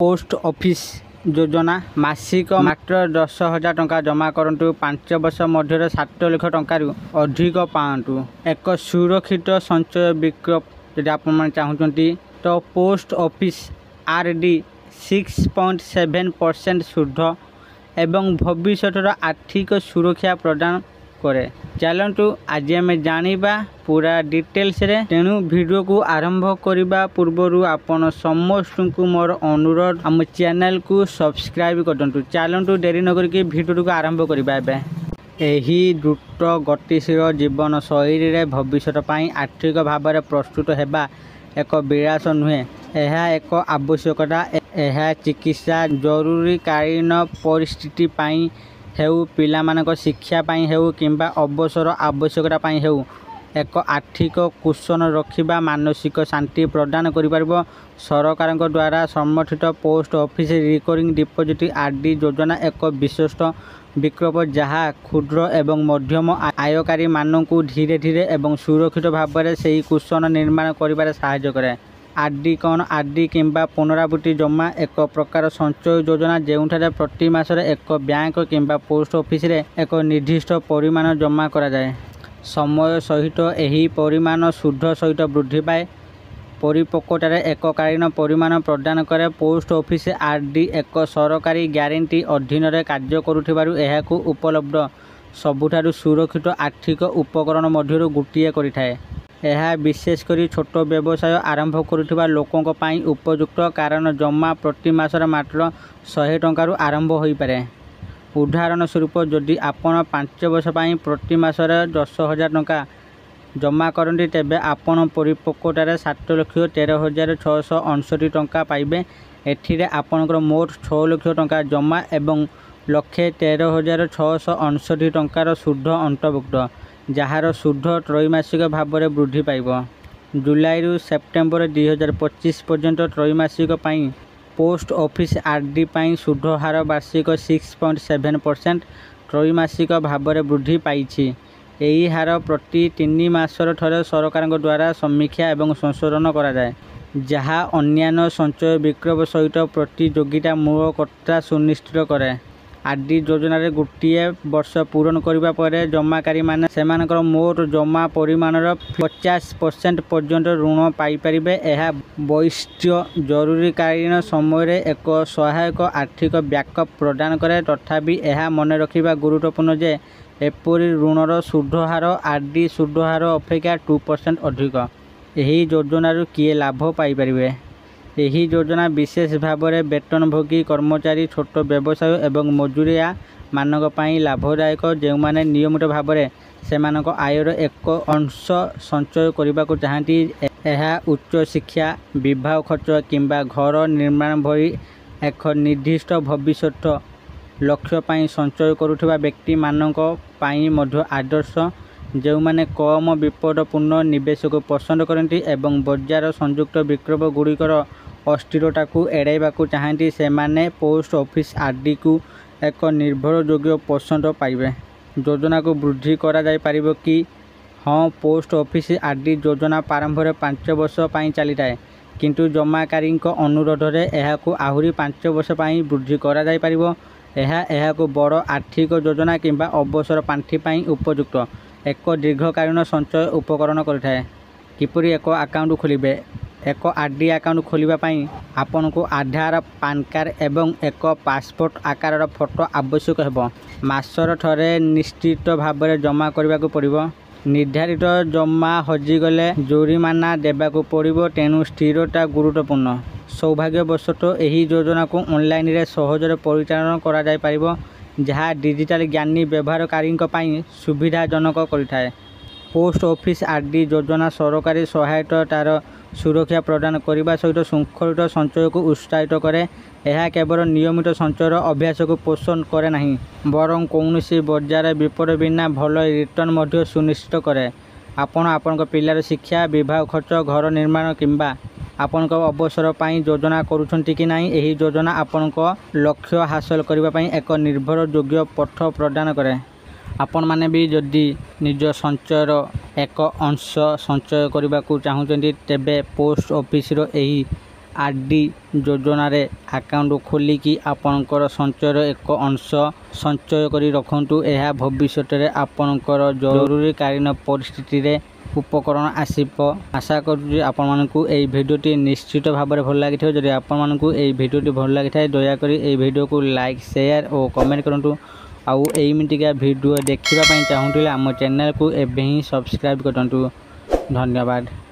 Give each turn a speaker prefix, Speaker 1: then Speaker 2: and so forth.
Speaker 1: Post office योजना मासिक मात्र 10,000 टंका जमा करंतु 5 वर्ष मध्य 7 लाख टंका अधिक पातु एक सुरक्षित संचय विकल्प यदि आपण चाहते तो पोस्ट ऑफिस आरडी 6.7% शुद्ध एवं भविष्य आर्थिक सुरक्षा प्रदान करे। चलतु आज आम जानिबा पूरा डिटेल्स रे तेणु वीडियो को आरंभ करने पूर्व आपण समस्त को मोर अनुरोध आम चैनल को सब्सक्राइब करतु। चलतु डेरी न करके वीडियो को आरंभ करबा। एही द्रुत गतिशील जीवन शैली रे भविष्य पाई आर्थिक भाव में प्रस्तुत हेबा एक विलास नुहे, यह एक आवश्यकता। यह चिकित्सा जरूरीकालीन परिस्थिति पाई हेउ पिलामानक शिक्षा पाई हेउ किंबा अवसर आवश्यकता पाई हेउ एक आर्थिक कुशन रखिबा मानसिक शांति प्रदान करिपारबो। सरकार द्वारा समर्थित post office recurring deposit RD योजना एक विशिष्ट विकल्प जहाँ क्षुद्र एवं मध्यम आयकारी मानक धीरे धीरे एवं सुरक्षित भाव में से कुशन निर्माण करिबार सहायता करे। आरडी कौन? आरडी किंबा पुनरावृत्ति जमा एक प्रकार संचय योजना जेउठारे प्रति मासरे एक बैंक किंबा पोस्ट ऑफिस रे एक निर्दिष्ट परिमाण जमा करा जाए। समय सहित एही परिमाण शुद्ध सहित वृद्धि पाए। परिपक्वतार एककालीन परिमाण प्रदान करे। पोस्ट ऑफिस आरडी एक सरकारी ग्यारंटी अधीन रे कार्य करुथिबारु एहाकु उपलब्ध सबुठारु सुरक्षित आर्थिक उपकरण मध्यरु गोटिए करिथाए। यह विशेषकर छोट व्यवसाय आरंभ करुथिबा लोकंक पाई उपयुक्त, कारण जमा प्रति मासर मात्र 100 टंका आरंभ हो पारे। उदाहरण स्वरूप जदि आपण 5 वर्ष पाई प्रति मासर 10,000 टंका जमा करती तेबे आपण परिपक्वतार 7,13,659 टंका पाइबे। एथिरे आपणकर मोट 6 लाख टंका जमा एवं 1,13,659 टंकार शुद्ध अंतर्भुक्त, जार शुद्ध त्रैमासिक भाव में वृद्धि पाइब। जुलाई रु सेप्टेम्बर 2025 पर्यंत त्रैमासिक पाई पोस्ट ऑफिस आरडी पाई शुद्ध हार वार्षिक 6.7% त्रैमासिक भाव में वृद्धि पाई। यही हार प्रति 3 मासर थरे सरकार द्वारा समीक्षा एवं संशोधन करा जाए, जहाँ अन्यान्य संचय विकल्प सहित प्रतियोगिता मूलकता सुनिश्चित करे। आरडी योजना रे गोटे वर्ष पूरण करने पर जमाकारी माने सेमानकर मोट जमा परिमाणर 50% पर्यंत ऋण पाइपर। यह वैश्य जरूरीकालीन समय रे एक सहायक आर्थिक बैकअप प्रदान करे। तथापि यह मन रखा गुरुत्वपूर्ण जे एपरी ऋणर शुद्ध हार आरडी शुद्ध हार अपेक्षा 2% अधिक। यही योजनार किए लाभ पाइपर? यही योजना विशेष भाव में वेतनभोगी कर्मचारी, छोट व्यवसाय एवं मजूरिया मानक पाई लाभदायक, जो माने नियमित भाव में सेमानक आयर एक अंश संचय करने को चाहती। यह उच्च शिक्षा, विवाह खर्च किंबा घर निर्माण भली एक निर्दिष्ट भविष्य लक्ष्य पाई संचय करुथिबा व्यक्ति मानक पाई मध्य आदर्श, जो माने कम विपदपूर्ण निवेश को पसंद करती एवं बजार संयुक्त विकल्प गुड़िकर अस्थिरता को एड़ाइबा चाहती। से माने पोस्ट ऑफिस आरडी को एक निर्भरयोग्य पसंद पाइबे। योजना को वृद्धि करा जाय पारिबो कि? हाँ, पोस्ट ऑफिस आरडी योजना प्रारंभ में 5 वर्ष पाई चली थाए, किंतु जमाकारी अनुरोध रे एहाकु आहुरी 5 वर्ष पाई वृद्धि करा जाय पारिबो। एहाकु बड़ आर्थिक योजना किंबा अवसर पांठी पाई उपयुक्त एक दीर्घकालीन संचय उपकरण करिथाए। किपरि एक अकाउंट खोलिबे? एक आरडी अकाउंट खोलिबा पाई आपन को आधार, पान कार्ड एवं एक पासपोर्ट आकार फोटो आवश्यक हेबो। मासर थरे निश्चित भाव में जमा करने को पड़िबो। निर्धारित जमा हजिगले जोरिमाना देबाको पड़िबो, तेणु स्थिरता गुरुत्वपूर्ण। सौभाग्यवशतः यही योजना को ऑनलाइन रे सहजरे परिचालन करा जाय पारिबो, जहाँ डिजिटल ज्ञानी व्यवहारकारी सुविधाजनक करिथाए। पोस्ट ऑफिस आरडी योजना सरकारी सहायता तार सुरक्षा प्रदान करने सहित शृंखलित संचय को उत्साहित करे। यह केवल नियमित संचयर अभ्यास को पोषण करे नहीं, बरं कौनसी बजार विपद बिना भल रिटर्न मध्य सुनिश्चित करे। आपण आपन पिलार शिक्षा, विवाह खर्च, घर निर्माण किंबा आपण अवसर पाई योजना करुछंती कि नहीं, यही योजना आपण लक्ष्य हासिल करने पाई एक निर्भरयोग्य पथ प्रदान करे। आपण माने भी जदि निज संचयर एक अंश संचय करने को चाहते तेबे पोस्ट ऑफिस यही आरडी योजन आकाउंट खोलिकी आपणकर संचयर एक अंश संचय करी रखंतु। यह भविष्य में आपणकर जरूरीकालीन परिस्थिति उपकरण आसिप। आशा करुँच आपण मानकु एई भिडियोटी निश्चित भाव में भल लगी। जदि आपण मानकु एई भिडियोटी भल लगी थाए दयाकोरी एई भिडियो को लाइक शेयर और कमेंट करंतु। आउ एमितिका भिडियो देखिबा पई चाहुंतिले आम चैनल को एबे ही सब्सक्राइब करंतु। धन्यवाद।